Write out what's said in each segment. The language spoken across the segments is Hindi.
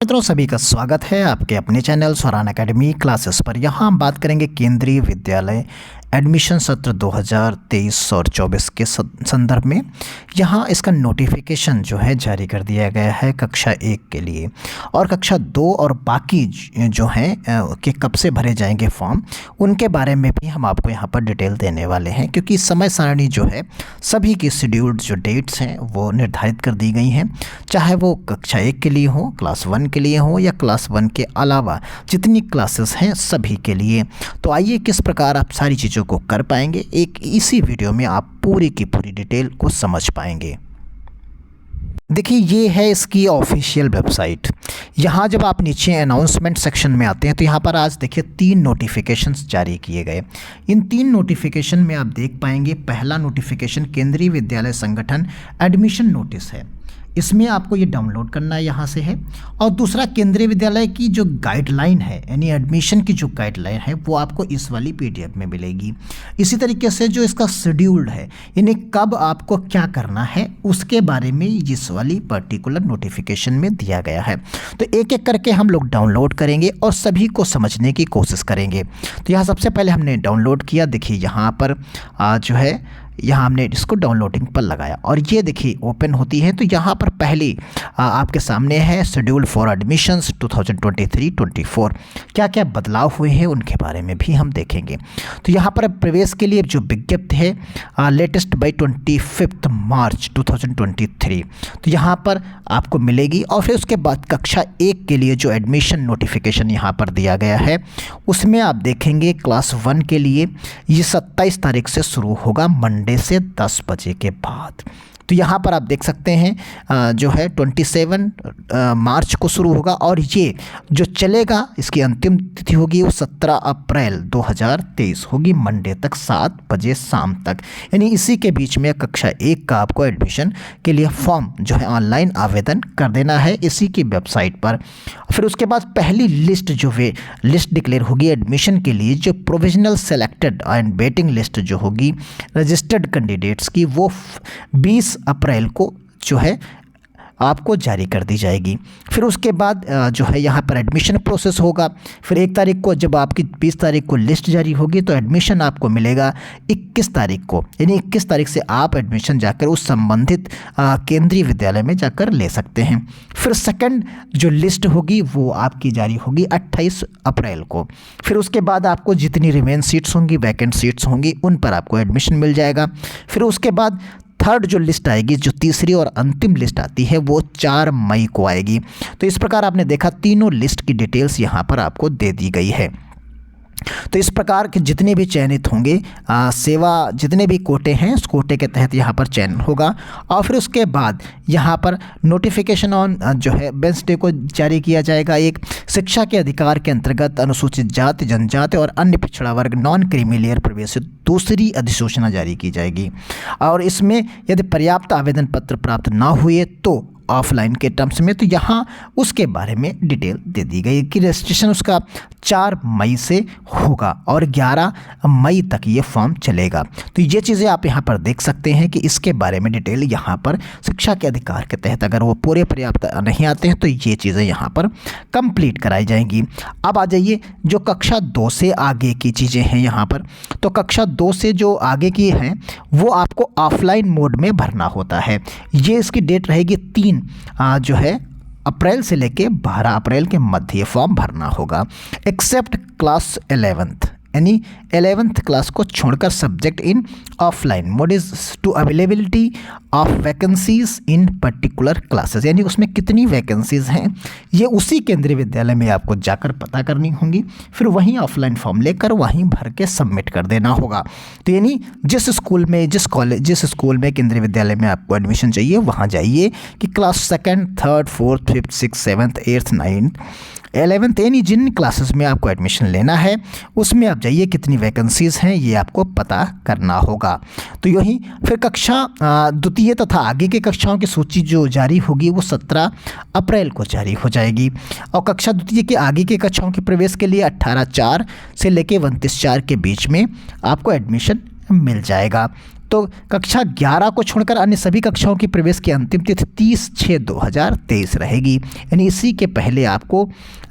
मित्रों, सभी का स्वागत है आपके अपने चैनल स्वरान एकेडमी क्लासेस पर। यहाँ हम बात करेंगे केंद्रीय विद्यालय एडमिशन सत्र 2023 और 24 के संदर्भ में। यहाँ इसका नोटिफिकेशन जो है जारी कर दिया गया है कक्षा 1 के लिए, और कक्षा 2 और बाकी जो हैं कि कब से भरे जाएंगे फॉर्म, उनके बारे में भी हम आपको यहाँ पर डिटेल देने वाले हैं, क्योंकि समय सारणी जो है सभी की शेड्यूल्ड जो डेट्स हैं वो निर्धारित कर दी गई हैं, चाहे वो कक्षा 1 के लिए हो, क्लास 1 के लिए हो या क्लास 1 के अलावा जितनी क्लासेस हैं सभी के लिए। तो आइए किस प्रकार आप सारी चीज़ों को कर पाएंगे, एक इसी वीडियो में आप पूरी की पूरी डिटेल को समझ पाएंगे। देखिए, ये है इसकी ऑफिशियल वेबसाइट। यहाँ जब आप नीचे अनाउंसमेंट सेक्शन में आते हैं तो यहाँ पर आज देखिए 3 नोटिफिकेशंस जारी किए गए। इन 3 नोटिफिकेशन में आप देख पाएंगे, पहला नोटिफिकेशन केंद्रीय विद्यालय संगठन एडमिशन नोटिस है, इसमें आपको ये डाउनलोड करना यहाँ से है। और दूसरा केंद्रीय विद्यालय की जो गाइडलाइन है, यानी एडमिशन की जो गाइडलाइन है, वो आपको इस वाली PDF में मिलेगी। इसी तरीके से जो इसका शेड्यूल्ड है, यानी कब आपको क्या करना है, उसके बारे में इस वाली पर्टिकुलर नोटिफिकेशन में दिया गया है। तो एक एक करके हम लोग डाउनलोड करेंगे और सभी को समझने की कोशिश करेंगे। तो यहाँ सबसे पहले हमने डाउनलोड किया। देखिए यहाँ पर जो है, यहाँ हमने इसको डाउनलोडिंग पर लगाया और ये देखिए ओपन होती है। तो यहाँ पर पहली आपके सामने है शेड्यूल फॉर एडमिशन्स 2023-24। क्या क्या बदलाव हुए हैं उनके बारे में भी हम देखेंगे। तो यहाँ पर प्रवेश के लिए जो विज्ञप्ति है लेटेस्ट बाई 25 मार्च 2023, तो यहाँ पर आपको मिलेगी। और फिर उसके बाद कक्षा 1 के लिए जो एडमिशन नोटिफिकेशन यहाँ पर दिया गया है, उसमें आप देखेंगे क्लास 1 के लिए ये 27 तारीख से शुरू होगा, मंडे से 10 बजे के बाद। तो यहाँ पर आप देख सकते हैं जो है 27 मार्च को शुरू होगा, और ये जो चलेगा इसकी अंतिम तिथि होगी वो 17 अप्रैल 2023 होगी, मंडे तक 7 बजे शाम तक। यानी इसी के बीच में कक्षा 1 का आपको एडमिशन के लिए फॉर्म जो है ऑनलाइन आवेदन कर देना है इसी की वेबसाइट पर। फिर उसके बाद पहली लिस्ट जो वे लिस्ट डिक्लेयर होगी एडमिशन के लिए, जो provisional selected and waiting list जो होगी रजिस्टर्ड कैंडिडेट्स की, वो 20 अप्रैल को जो है आपको जारी कर दी जाएगी। फिर उसके बाद जो है यहाँ पर एडमिशन प्रोसेस होगा। फिर 1 तारीख को जब आपकी 20 तारीख को लिस्ट जारी होगी तो एडमिशन आपको मिलेगा 21 तारीख को, यानी 21 तारीख से आप एडमिशन जाकर उस संबंधित केंद्रीय विद्यालय में जाकर ले सकते हैं। फिर सेकंड जो लिस्ट होगी वो आपकी जारी होगी 28 अप्रैल को। फिर उसके बाद आपको जितनी रिमेन सीट्स होंगी, वैकेंट सीट्स होंगी, उन पर आपको एडमिशन मिल जाएगा। फिर उसके बाद थर्ड जो लिस्ट आएगी, जो तीसरी और अंतिम लिस्ट आती है, वो 4 मई को आएगी। तो इस प्रकार आपने देखा तीनों लिस्ट की डिटेल्स यहाँ पर आपको दे दी गई है। तो इस प्रकार के जितने भी चयनित होंगे सेवा, जितने भी कोटे हैं उस कोटे के तहत यहाँ पर चयन होगा। और फिर उसके बाद यहाँ पर नोटिफिकेशन ऑन जो है वेडनेसडे को जारी किया जाएगा। एक शिक्षा के अधिकार के अंतर्गत अनुसूचित जाति, जनजाति और अन्य पिछड़ा वर्ग नॉन क्रीमी लेयर प्रवेश दूसरी अधिसूचना जारी की जाएगी। और इसमें यदि पर्याप्त आवेदन पत्र प्राप्त ना हुए तो ऑफलाइन के टर्म्स में, तो यहाँ उसके बारे में डिटेल दे दी गई कि रजिस्ट्रेशन उसका 4 मई से होगा और 11 मई तक ये फॉर्म चलेगा। तो ये चीज़ें आप यहाँ पर देख सकते हैं कि इसके बारे में डिटेल यहाँ पर शिक्षा के अधिकार के तहत अगर वो पूरे पर्याप्त नहीं आते हैं तो ये चीज़ें यहाँ पर कंप्लीट कराई जाएंगी। अब आ जाइए जो कक्षा 2 से आगे की चीज़ें हैं यहाँ पर। तो कक्षा 2 से जो आगे की हैं वो आपको ऑफलाइन मोड में भरना होता है। ये इसकी डेट रहेगी 3 जो है अप्रैल से लेके 12 अप्रैल के मध्य फॉर्म भरना होगा। एक्सेप्ट क्लास 11th, यानी 11th क्लास को छोड़कर subject in offline mode is to availability of vacancies in particular classes, यानी उसमें कितनी वैकेंसीज हैं ये उसी केंद्रीय विद्यालय में आपको जाकर पता करनी होंगी। फिर वहीं ऑफलाइन फॉर्म लेकर वहीं भर के सबमिट कर देना होगा। तो यानी जिस स्कूल में, जिस कॉलेज, जिस स्कूल में केंद्रीय विद्यालय में आपको एडमिशन चाहिए वहाँ जाइए कि class 2nd, 3rd, 4th, 5th, 6th, 7th, 8th, 9th, 11th, यानी जिन क्लासेस में आपको एडमिशन लेना है उसमें आप जाइए, कितनी वैकेंसीज़ हैं ये आपको पता करना होगा। तो यही फिर कक्षा द्वितीय तथा आगे की कक्षाओं की सूची जो जारी होगी वो 17 अप्रैल को जारी हो जाएगी। और कक्षा द्वितीय के आगे की कक्षाओं के प्रवेश के लिए 18/4 से लेकर 29/4 के बीच में आपको एडमिशन मिल जाएगा। तो कक्षा 11 को छोड़कर अन्य सभी कक्षाओं की प्रवेश की अंतिम तिथि 30/6/2023 रहेगी, यानी इसी के पहले आपको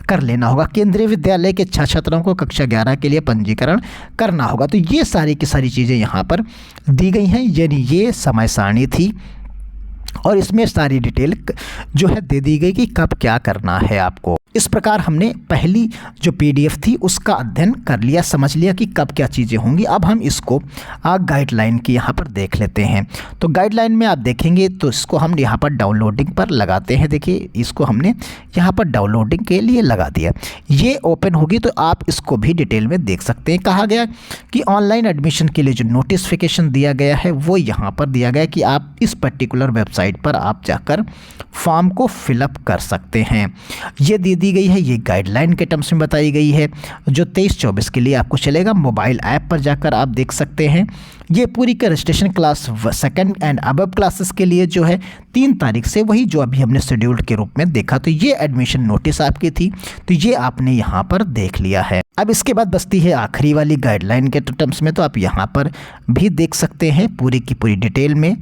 कर लेना होगा। केंद्रीय विद्यालय के छात्रों को कक्षा 11 के लिए पंजीकरण करना होगा। तो ये सारी की सारी चीज़ें यहाँ पर दी गई हैं, यानी ये समय सारणी थी और इसमें सारी डिटेल जो है दे दी गई कि कब क्या करना है आपको। इस प्रकार हमने पहली जो पीडीएफ थी उसका अध्ययन कर लिया, समझ लिया कि कब क्या चीज़ें होंगी। अब हम इसको गाइडलाइन की यहाँ पर देख लेते हैं। तो गाइडलाइन में आप देखेंगे तो इसको हम यहाँ पर डाउनलोडिंग पर लगाते हैं। देखिए इसको हमने यहाँ पर डाउनलोडिंग के लिए लगा दिया, ये ओपन होगी तो आप इसको भी डिटेल में देख सकते हैं। कहा गया कि ऑनलाइन एडमिशन के लिए जो नोटिफिकेशन दिया गया है वो यहाँ पर दिया गया कि आप इस पर्टिकुलर वेबसाइट पर आप जाकर फॉर्म को फिलअप कर सकते हैं। ये दी गई है, ये गाइडलाइन के टर्म्स में बताई गई है जो 23-24 के लिए आपको चलेगा। मोबाइल ऐप पर जाकर आप देख सकते हैं। ये पूरी का registration class 2nd and above classes के लिए जो है 3 तारीख से, वही जो अभी हमने शेड्यूल्ड के रूप में देखा। तो ये एडमिशन नोटिस आपकी थी, तो ये आपने यहाँ पर देख लिया है। अब इसके बाद बचती है आखिरी वाली गाइडलाइन के टर्म्स में, तो आप यहाँ पर भी देख सकते हैं पूरी की पूरी डिटेल में।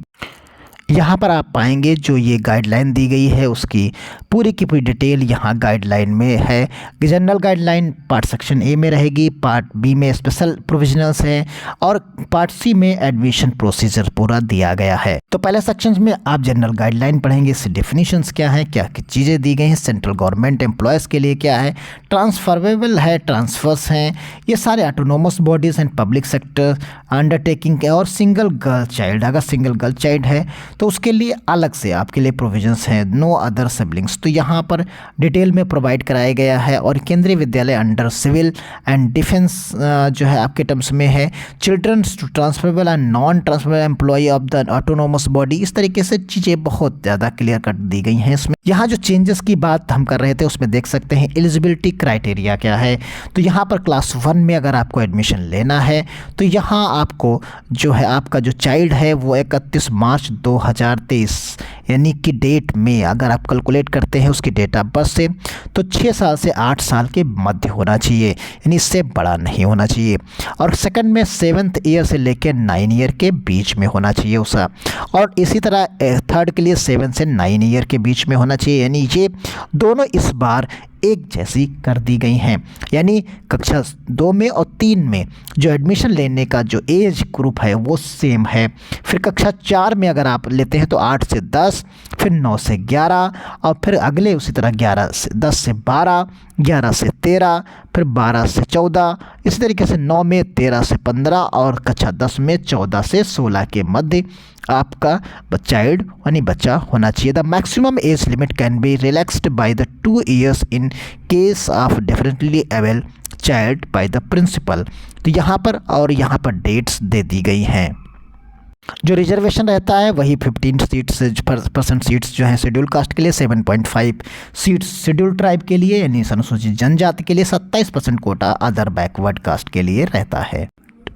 यहाँ पर आप पाएंगे जो ये गाइडलाइन दी गई है उसकी पूरी की पूरी डिटेल यहाँ गाइडलाइन में है। General guideline part section A में रहेगी, पार्ट बी में स्पेशल प्रोविजनल्स हैं और पार्ट सी में एडमिशन प्रोसीजर पूरा दिया गया है। तो पहले सेक्शन में आप जनरल गाइडलाइन पढ़ेंगे, इससे डेफिनेशंस क्या है, क्या क्या चीज़ें दी गई हैं, सेंट्रल गवर्नमेंट एम्प्लॉयज़ के लिए क्या है, ट्रांसफरेबल है, ट्रांसफर्स हैं, ये सारे autonomous bodies and public sector undertaking और सिंगल गर्ल चाइल्ड, अगर सिंगल गर्ल चाइल्ड है तो उसके लिए अलग से आपके लिए प्रोविजंस हैं, नो अदर सिबलिंग्स। तो यहाँ पर डिटेल में प्रोवाइड कराया गया है। और केंद्रीय विद्यालय अंडर सिविल एंड डिफेंस जो है आपके टर्म्स में है, childrens to transferable and non transferable employee of the autonomous body. इस तरीके से चीज़ें बहुत ज़्यादा क्लियर कट दी गई हैं इसमें। यहाँ जो चेंजेस की बात हम कर रहे थे उसमें देख सकते हैं एलिजिबिलिटी क्राइटेरिया क्या है। तो यहाँ पर क्लास 1 में अगर आपको एडमिशन लेना है तो यहाँ आपको जो है आपका जो चाइल्ड है वो 31 मार्च 2023 यानी कि डेट में अगर आप कैलकुलेट करते हैं उसकी डेट ऑफ बर्थ से, तो 6 साल से 8 साल के मध्य होना चाहिए, यानी इससे बड़ा नहीं होना चाहिए। और सेकंड में 7th ईयर से लेकर 9 ईयर के बीच में होना चाहिए उसका। और इसी तरह थर्ड के लिए 7 से 9 ईयर के बीच में होना चाहिए, यानी ये दोनों इस बार एक जैसी कर दी गई हैं। यानी कक्षा 2 में और 3 में जो एडमिशन लेने का जो एज ग्रुप है वो सेम है। फिर कक्षा 4 में अगर आप लेते हैं तो 8 से 10, फिर 9 से 11 और फिर अगले उसी तरह 10 से 12, 11 से 13, फिर 12 से 14, इसी तरीके से 9 में 13 से 15 और कक्षा 10 में 14 से 16 के मध्य आपका चाइल्ड यानी बच्चा होना चाहिए। The maximum age limit can be relaxed by the 2 years in case of definitely able child by the principal. तो यहाँ पर डेट्स दे दी गई हैं। जो रिजर्वेशन रहता है वही 15% सीट्स जो हैं शेड्यूल कास्ट के लिए, 7.5 सीट्स शेड्यूल ट्राइब के लिए यानी अनुसूचित जनजाति के लिए, 27% कोटा अदर बैकवर्ड कास्ट के लिए रहता है।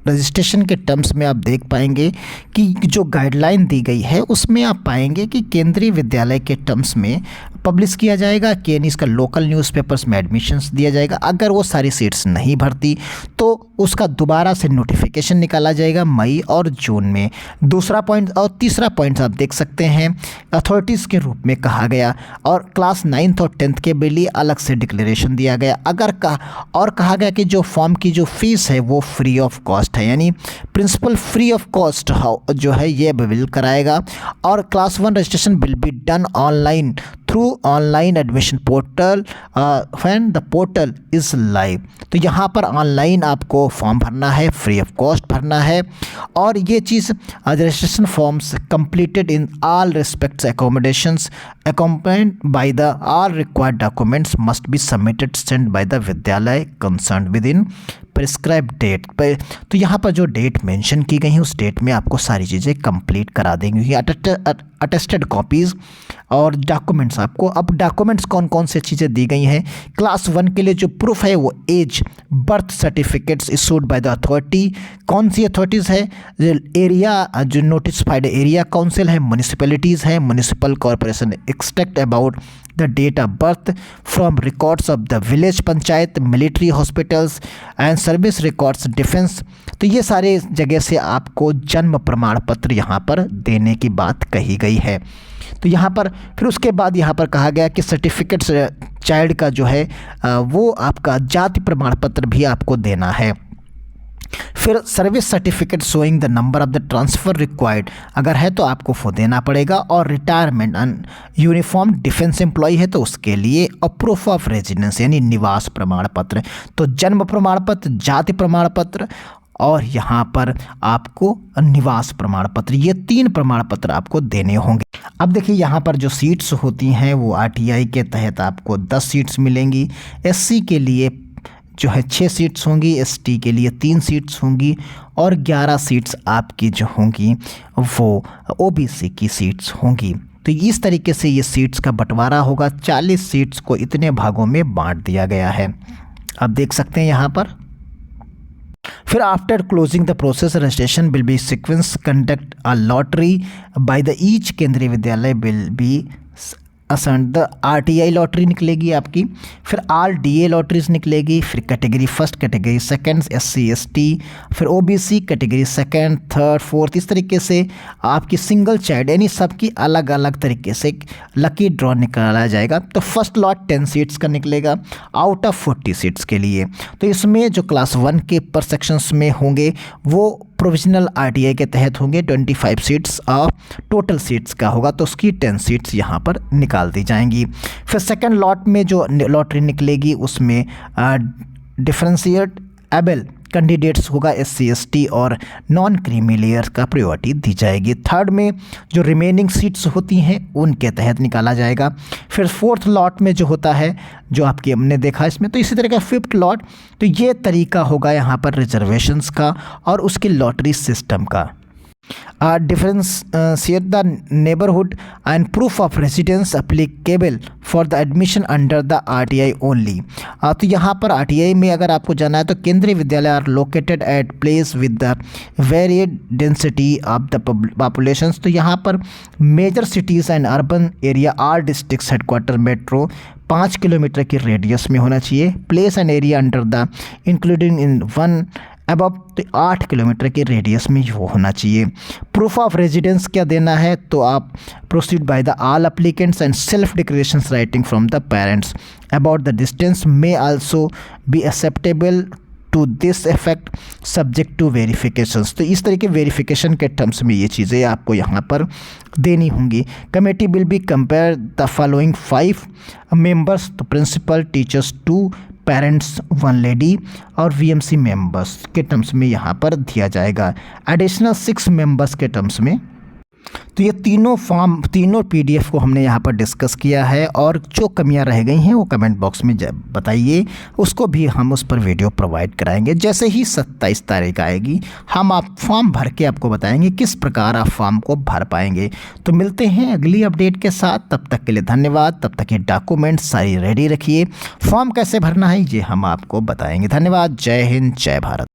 रजिस्ट्रेशन के टर्म्स में आप देख पाएंगे कि जो गाइडलाइन दी गई है उसमें आप पाएंगे कि केंद्रीय विद्यालय के टर्म्स में पब्लिश किया जाएगा कि यानी इसका लोकल न्यूज़पेपर्स में एडमिशन्स दिया जाएगा। अगर वो सारी सीट्स नहीं भरती तो उसका दोबारा से नोटिफिकेशन निकाला जाएगा मई और जून में। दूसरा पॉइंट और तीसरा पॉइंट आप देख सकते हैं अथॉरिटीज़ के रूप में कहा गया और क्लास 9th और 10th के लिए अलग से डिक्लेरेशन दिया गया। कहा गया कि जो फॉर्म की जो फीस है वो फ्री ऑफ कॉस्ट है, यानी प्रिंसिपल फ्री ऑफ कॉस्ट जो है ये बिल कराएगा। और class 1 registration will be done online through online admission portal when the portal is live. तो यहाँ पर ऑनलाइन आपको फॉर्म भरना है, फ्री ऑफ कॉस्ट भरना है। और ये चीज़ registration forms completed in all respects accommodations accompanied by the all required documents must be submitted sent by the विद्यालय concerned within प्रिस्क्राइब डेट पर। तो यहाँ पर जो डेट मेंशन की गई है उस डेट में आपको सारी चीज़ें कंप्लीट करा देंगे, अटेस्टेड कॉपीज़ और डॉक्यूमेंट्स आपको। अब डॉक्यूमेंट्स कौन कौन से चीज़ें दी गई हैं, क्लास 1 के लिए जो प्रूफ है वो age birth certificates issued by the authority. कौन सी अथॉरिटीज़ है, एरिया जो नोटिफाइड एरिया काउंसिल है, म्यूनिसिपैलिटीज़ है, municipal corporation extract about the date of birth from records of the village panchayat, military hospitals and service records, defence. तो ये सारे जगह से आपको जन्म प्रमाण पत्र यहाँ पर देने की बात कही गई है। तो यहाँ पर फिर उसके बाद यहाँ पर कहा गया कि सर्टिफिकेट चाइल्ड का जो है वो आपका जाति प्रमाण पत्र भी आपको देना है। फिर service certificate showing the number of the transfer required, अगर है तो आपको वो देना पड़ेगा। और रिटायरमेंट यूनिफॉर्म डिफेंस एम्प्लॉय है तो उसके लिए और प्रूफ ऑफ रेजिडेंस यानी निवास प्रमाण पत्र। तो जन्म प्रमाण पत्र, जाति प्रमाण पत्र और यहाँ पर आपको निवास प्रमाण पत्र, ये 3 प्रमाण पत्र आपको देने होंगे। अब देखिए यहाँ पर जो सीट्स होती हैं वो आरटीआई के तहत आपको 10 सीट्स मिलेंगी। एससी के लिए जो है 6 सीट्स होंगी, एसटी के लिए 3 सीट्स होंगी और 11 सीट्स आपकी जो होंगी वो ओबीसी की सीट्स होंगी। तो इस तरीके से ये सीट्स का बंटवारा होगा। 40 सीट्स को इतने भागों में बांट दिया गया है। अब देख सकते हैं यहाँ पर। फिर after closing the process registration will be sequence conduct a lottery by the each Kendriya Vidyalaya will be assigned the RTI lottery निकलेगी आपकी। फिर आरडीए लॉटरीज निकलेगी। फिर category first, category second, SC ST, फिर OBC category second, third, fourth, इस तरीके से आपकी सिंगल चाइल्ड यानी सबकी अलग अलग तरीके से लकी ड्रॉ निकाला जाएगा। तो फर्स्ट लॉट 10 सीट्स का निकलेगा आउट ऑफ 40 सीट्स के लिए। तो इसमें जो क्लास 1 के पर सेक्शंस में होंगे वो प्रोविजनल आरटीआई के तहत होंगे। 25 सीट्स और टोटल सीट्स का होगा तो उसकी 10 सीट्स यहाँ पर निकाल दी जाएंगी। फिर सेकंड लॉट में जो लॉटरी निकलेगी उसमें डिफरेंशिएट एबल कैंडिडेट्स होगा, एससी एसटी और नॉन क्रीमी लेयर का प्रायोरिटी दी जाएगी। थर्ड में जो रिमेनिंग सीट्स होती हैं उनके तहत निकाला जाएगा। फिर फोर्थ लॉट में जो होता है जो आपकी हमने देखा इसमें, तो इसी तरह का फिफ्थ लॉट। तो ये तरीका होगा यहाँ पर रिजर्वेशंस का और उसके लॉटरी सिस्टम का। differentiate the neighborhood and proof of residence applicable for the admission under the RTI only। तो यहाँ पर RTI में अगर आपको जाना है तो Kendriya Vidyalaya are located at place with the varied density of the populations. तो यहाँ पर major cities and urban area are district headquarter metro 5 kilometre की रेडियस में होना चाहिए। Place and area under the including in 1 अब तो 8 किलोमीटर के रेडियस में वो होना चाहिए। प्रूफ ऑफ रेजिडेंस क्या देना है तो आप proceed by the all applicants and self declarations writing from the parents about the distance may also be acceptable to this effect subject to verifications. तो इस तरह के वेरिफिकेशन के टर्म्स में ये चीज़ें आपको यहाँ पर देनी होंगी। Committee will be compare the following 5 members, तो प्रिंसिपल, टीचर्स 2, पेरेंट्स 1 लेडी और वीएमसी मेंबर्स के टर्म्स में यहाँ पर दिया जाएगा। एडिशनल 6 मेंबर्स के टर्म्स में। तो ये तीनों पीडीएफ को हमने यहाँ पर डिस्कस किया है और जो कमियाँ रह गई हैं वो कमेंट बॉक्स में बताइए, उसको भी हम उस पर वीडियो प्रोवाइड कराएंगे। जैसे ही 27 तारीख आएगी हम आप फॉर्म भर के आपको बताएंगे किस प्रकार आप फॉर्म को भर पाएंगे। तो मिलते हैं अगली अपडेट के साथ, तब तक के लिए धन्यवाद। तब तक ये डॉक्यूमेंट सारी रेडी रखिए। फॉर्म कैसे भरना है ये हम आपको बताएंगे। धन्यवाद। जय हिंद, जय भारत।